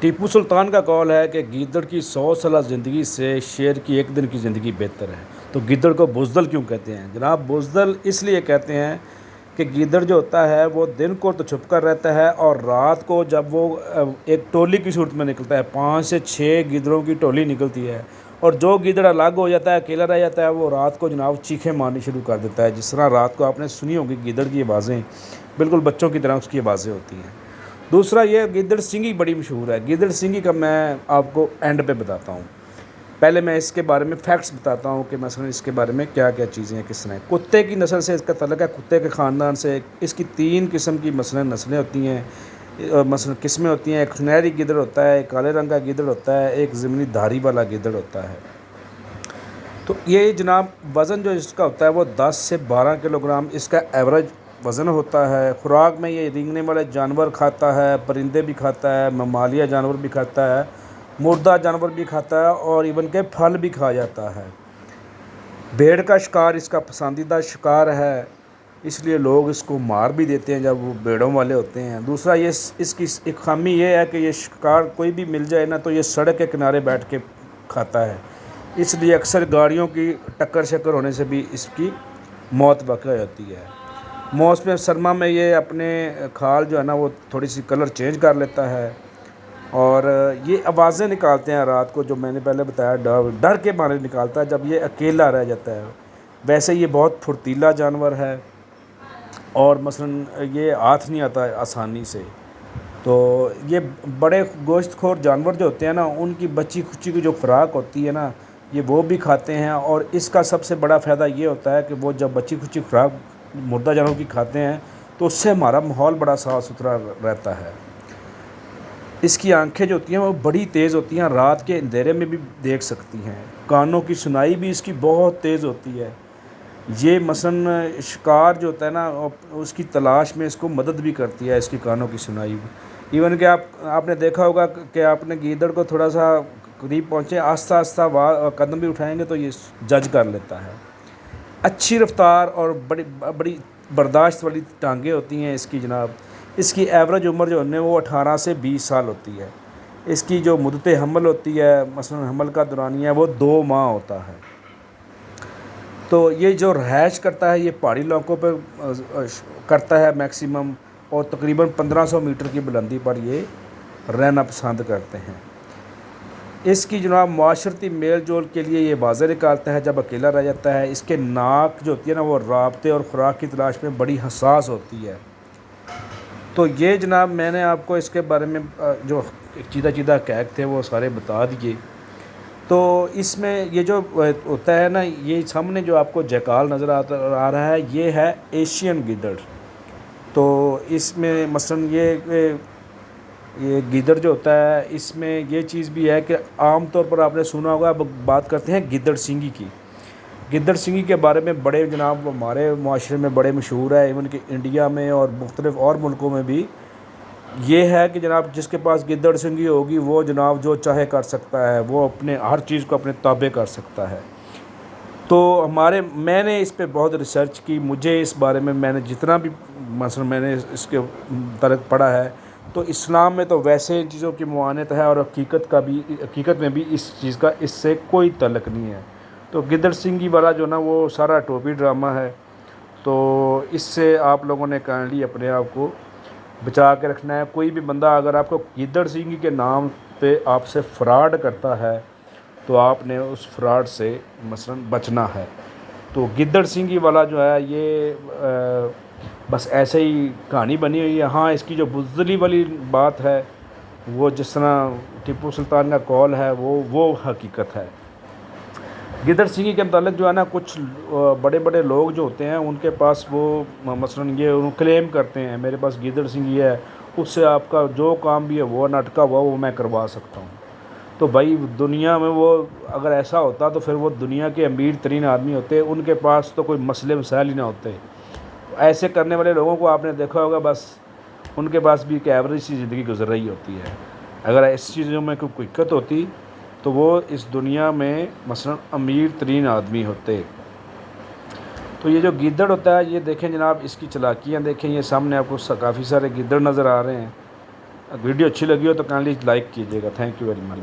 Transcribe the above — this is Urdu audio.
ٹیپو سلطان کا قول ہے کہ گیدڑ کی 100 سالہ زندگی سے شیر کی ایک دن کی زندگی بہتر ہے۔ تو گیدڑ کو بزدل کیوں کہتے ہیں؟ جناب بزدل اس لیے کہتے ہیں کہ گیدڑ جو ہوتا ہے وہ دن کو تو چھپ کر رہتا ہے، اور رات کو جب وہ ایک ٹولی کی صورت میں نکلتا ہے، 5 سے 6 گیدڑوں کی ٹولی نکلتی ہے، اور جو گیدڑ الگ ہو جاتا ہے، اکیلا رہ جاتا ہے، وہ رات کو جناب چیخیں مارنی شروع کر دیتا ہے، جس طرح رات کو آپ نے سنی ہوگی گیدڑ کی آوازیں، بالکل بچوں کی طرح اس کی آوازیں ہوتی ہیں۔ دوسرا یہ گیدڑ سنگھی بڑی مشہور ہے۔ گیدڑ سنگھی کا میں آپ کو اینڈ پہ بتاتا ہوں۔ پہلے میں اس کے بارے میں فیکٹس بتاتا ہوں کہ مثلا اس کے بارے میں کیا کیا چیزیں ہیں، کس طرح کتے کی نسل سے اس کا تعلق ہے، کتے کے خاندان سے۔ اس کی 3 قسم کی مثلا نسلیں ہوتی ہیں، مثلا قسمیں ہوتی ہیں۔ ایک سنہری گیدڑ ہوتا ہے، ایک کالے رنگ کا گیدڑ ہوتا ہے، ایک ضمنی دھاری والا گیدڑ ہوتا ہے۔ تو یہ جناب وزن جو اس کا ہوتا ہے وہ 10 سے 12 کلو گرام اس کا ایوریج وزن ہوتا ہے۔ خوراک میں یہ رینگنے والے جانور کھاتا ہے، پرندے بھی کھاتا ہے، ممالیہ جانور بھی کھاتا ہے، مردہ جانور بھی کھاتا ہے، اور ایون کہ پھل بھی کھا جاتا ہے۔ بھیڑ کا شکار اس کا پسندیدہ شکار ہے، اس لیے لوگ اس کو مار بھی دیتے ہیں جب وہ بھیڑوں والے ہوتے ہیں۔ دوسرا یہ اس کی ایک خامی یہ ہے کہ یہ شکار کوئی بھی مل جائے نا تو یہ سڑک کے کنارے بیٹھ کے کھاتا ہے، اس لیے اکثر گاڑیوں کی ٹکر شکر ہونے سے بھی اس کی موت واقع ہوتی ہے۔ موسم سرما میں یہ اپنے کھال جو ہے نا وہ تھوڑی سی کلر چینج کر لیتا ہے، اور یہ آوازیں نکالتے ہیں رات کو، جو میں نے پہلے بتایا ڈر کے مارے نکالتا ہے جب یہ اکیلا رہ جاتا ہے۔ ویسے یہ بہت پھرتیلا جانور ہے، اور مثلا یہ ہاتھ نہیں آتا آسانی سے۔ تو یہ بڑے گوشت خور جانور جو ہوتے ہیں نا، ان کی بچی کچی کی جو خوراک ہوتی ہے نا، یہ وہ بھی کھاتے ہیں، اور اس کا سب سے بڑا فائدہ یہ ہوتا ہے کہ وہ جب بچی کچی خوراک مردہ جانور کی کھاتے ہیں تو اس سے ہمارا ماحول بڑا صاف ستھرا رہتا ہے۔ اس کی آنکھیں جو ہوتی ہیں وہ بڑی تیز ہوتی ہیں، رات کے اندھیرے میں بھی دیکھ سکتی ہیں۔ کانوں کی سنائی بھی اس کی بہت تیز ہوتی ہے۔ یہ مثلا شکار جو ہوتا ہے نا اس کی تلاش میں اس کو مدد بھی کرتی ہے، اس کی کانوں کی سنائی بھی۔ ایون کہ آپ نے دیکھا ہوگا کہ آپ نے گیدڑ کو تھوڑا سا قریب پہنچے، آہستہ آہستہ قدم بھی اٹھائیں گے تو یہ جج کر لیتا ہے۔ اچھی رفتار اور بڑی برداشت والی ٹانگیں ہوتی ہیں اس کی جناب۔ اس کی ایوریج عمر جو ہے وہ 18 سے 20 سال ہوتی ہے۔ اس کی جو مدت حمل ہوتی ہے، مثلا حمل کا دورانیہ وہ 2 ماہ ہوتا ہے۔ تو یہ جو رہائش کرتا ہے یہ پہاڑی علاقوں پہ کرتا ہے میکسیمم، اور تقریباً 1500 میٹر کی بلندی پر یہ رہنا پسند کرتے ہیں۔ اس کی جناب معاشرتی میل جول کے لیے یہ بازیں نکالتا ہے جب اکیلا رہ جاتا ہے۔ اس کے ناک جو ہوتی ہے نا وہ رابطے اور خوراک کی تلاش میں بڑی حساس ہوتی ہے۔ تو یہ جناب میں نے آپ کو اس کے بارے میں جو چیدہ حقائق تھے وہ سارے بتا دیے۔ تو اس میں یہ جو ہوتا ہے نا، یہ سامنے جو آپ کو جیکال نظر آ رہا ہے یہ ہے ایشین گیدڑ۔ تو اس میں مثلا یہ گیدڑ جو ہوتا ہے اس میں یہ چیز بھی ہے کہ عام طور پر آپ نے سنا ہوگا، اب بات کرتے ہیں گیدڑ سنگھی کی۔ گیدڑ سنگھی کے بارے میں بڑے جناب ہمارے معاشرے میں بڑے مشہور ہے، ایون کہ انڈیا میں اور مختلف اور ملکوں میں بھی یہ ہے کہ جناب جس کے پاس گیدڑ سنگھی ہوگی وہ جناب جو چاہے کر سکتا ہے، وہ اپنے ہر چیز کو اپنے تابع کر سکتا ہے۔ تو میں نے اس پہ بہت ریسرچ کی، مجھے اس بارے میں نے جتنا بھی مثلا میں نے اس کے متعلق پڑھا ہے، تو اسلام میں تو ویسے ان چیزوں کی ممانعت ہے، اور حقیقت میں بھی اس چیز کا اس سے کوئی تعلق نہیں ہے۔ تو گیدڑ سنگھی والا جو نا وہ سارا ٹوپی ڈرامہ ہے، تو اس سے آپ لوگوں نے کائنڈلی اپنے آپ کو بچا کے رکھنا ہے۔ کوئی بھی بندہ اگر آپ کو گیدڑ سنگھی کے نام پہ آپ سے فراڈ کرتا ہے تو آپ نے اس فراڈ سے مثلا بچنا ہے۔ تو گیدڑ سنگھی والا جو ہے یہ بس ایسے ہی کہانی بنی ہوئی ہے۔ ہاں اس کی جو بزدلی والی بات ہے وہ جس طرح ٹیپو سلطان کا قول ہے وہ حقیقت ہے۔ گیدڑ سنگھی کے متعلق جو ہے نا کچھ بڑے بڑے لوگ جو ہوتے ہیں ان کے پاس وہ مثلا یہ کلیم کرتے ہیں میرے پاس گیدڑ سنگھی ہے، اس سے آپ کا جو کام بھی ہے وہ نٹکا ہوا وہ میں کروا سکتا ہوں۔ تو بھائی دنیا میں وہ اگر ایسا ہوتا تو پھر وہ دنیا کے امیر ترین آدمی ہوتے، ان کے پاس تو کوئی مسئلے مسائل ہی نہ ہوتے۔ ایسے کرنے والے لوگوں کو آپ نے دیکھا ہوگا بس ان کے پاس بھی ایک ایوریج سی زندگی گزر رہی ہوتی ہے۔ اگر اس چیزوں میں کوئی دقت ہوتی تو وہ اس دنیا میں مثلا امیر ترین آدمی ہوتے۔ تو یہ جو گیدڑ ہوتا ہے یہ دیکھیں جناب، اس کی چالاکیاں دیکھیں، یہ سامنے آپ کو کافی سارے گیدڑ نظر آ رہے ہیں۔ ویڈیو اچھی لگی ہو تو کائنڈلی لائک کیجیے گا. Thank you very much.